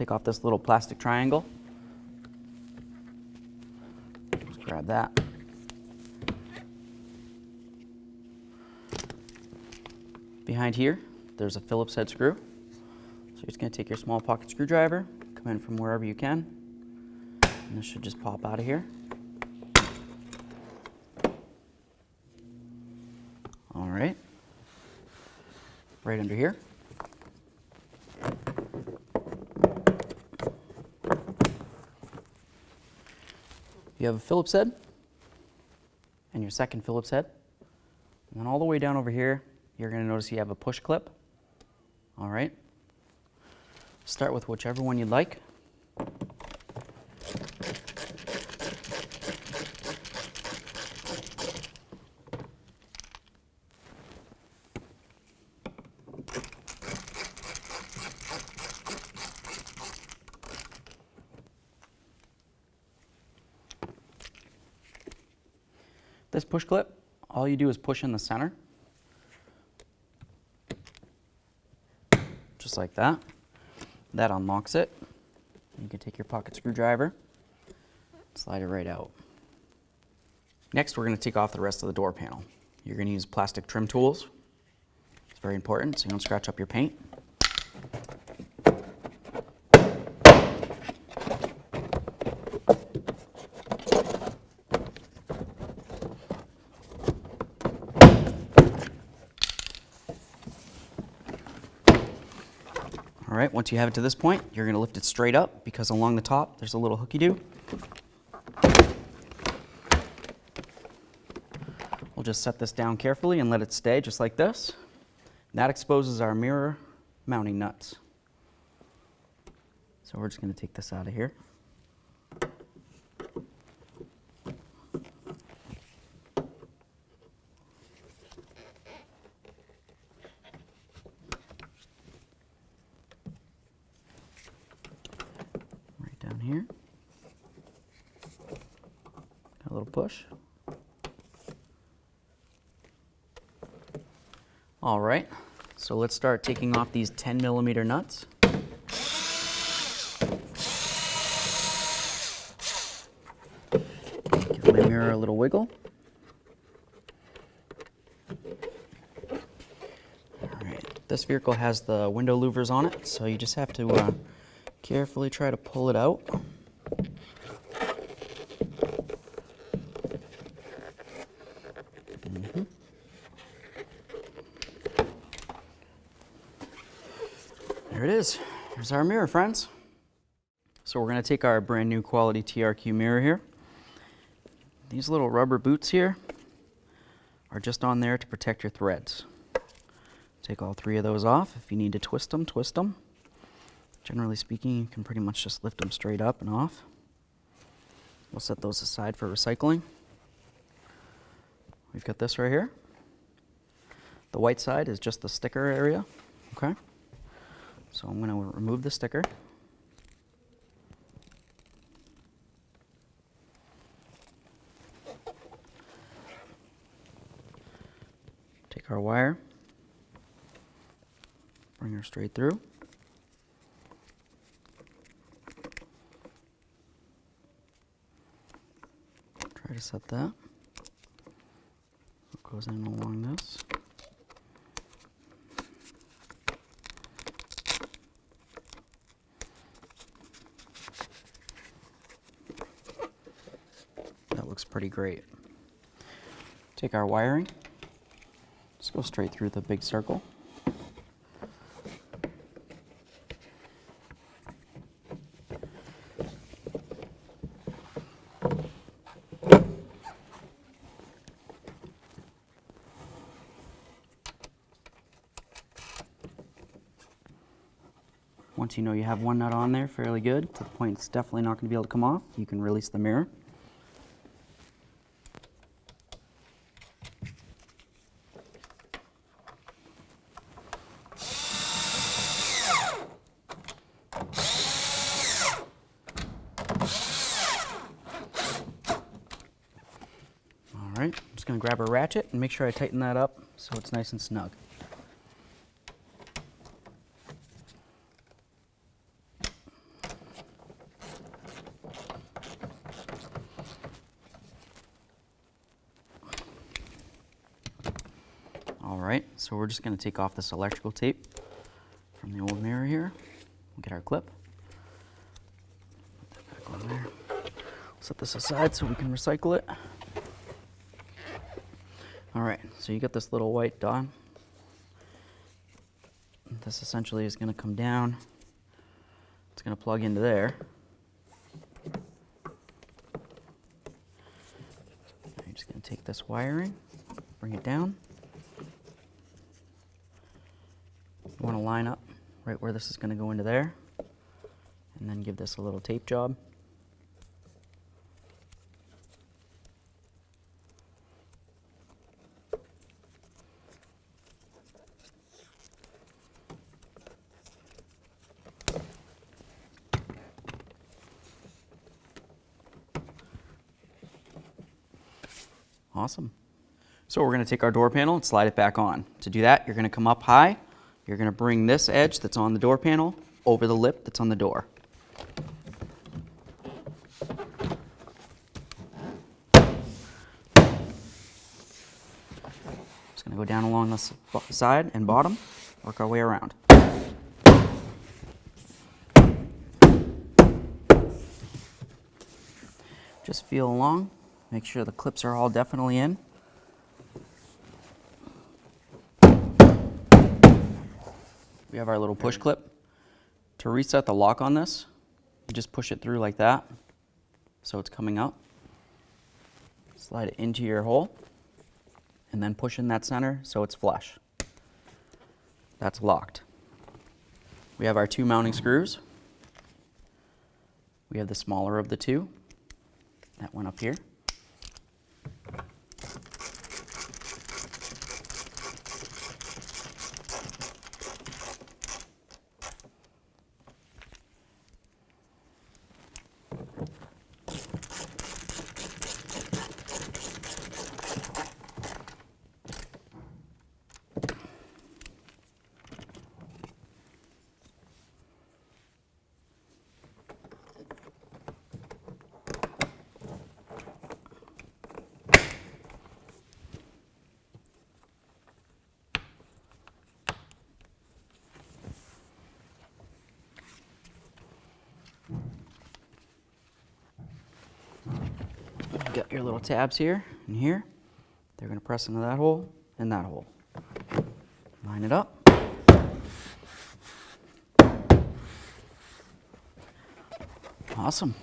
take off this little plastic triangle. Just grab that. Behind here, there's a Phillips head screw. So you're just going to take your small pocket screwdriver, come in from wherever you can, and this should just pop out of here. All right. Right under here. You have a Phillips head and your second Phillips head. And then all the way down over here, you're going to notice you have a push clip. All right. Start with whichever one you'd like. This push clip, all you do is push in the center. Just like that. That unlocks it. You can take your pocket screwdriver, slide it right out. Next, we're going to take off the rest of the door panel. You're going to use plastic trim tools. It's very important so you don't scratch up your paint. All right, once you have it to this point, you're going to lift it straight up because along the top there's a little hooky-doo. We'll just set this down carefully and let it stay just like this. That exposes our mirror mounting nuts. So we're just going to take this out of here. Down here, got a little push. All right, so let's start taking off these 10mm nuts. Give my mirror a little wiggle. All right, this vehicle has the window louvers on it, so you just have to carefully try to pull it out. There it is. Here's our mirror, friends. So we're going to take our brand new quality TRQ mirror here. These little rubber boots here are just on there to protect your threads. Take all 3 of those off. If you need to twist them, twist them. Generally speaking, you can pretty much just lift them straight up and off. We'll set those aside for recycling. We've got this right here. The white side is just the sticker area, okay? So I'm going to remove the sticker. Take our wire, bring her straight through. Try to set that. It goes in along this. That looks pretty great. Take our wiring. Just go straight through the big circle. Once you know you have one nut on there fairly good, to the point it's definitely not going to be able to come off, you can release the mirror. All right, I'm just going to grab a ratchet and make sure I tighten that up so it's nice and snug. right, so we're just going to take off this electrical tape from the old mirror here. We'll get our clip. Put that back on there. Set this aside so we can recycle it. All right, so you got this little white dot. This essentially is going to come down. It's going to plug into there. You're just going to take this wiring, bring it down. You want to line up right where this is going to go into there, and then give this a little tape job. Awesome. So we're going to take our door panel and slide it back on. To do that, you're going to come up high. You're going to bring this edge that's on the door panel over the lip that's on the door. Just going to go down along the side and bottom, work our way around. Just feel along. Make sure the clips are all definitely in. We have our little push clip. To reset the lock on this, you just push it through like that, so it's coming up. Slide it into your hole, and then push in that center so it's flush. That's locked. We have our 2 mounting screws. We have the smaller of the 2. That went up here. You got your little tabs here and here. They're going to press into that hole and that hole. Line it up. Awesome.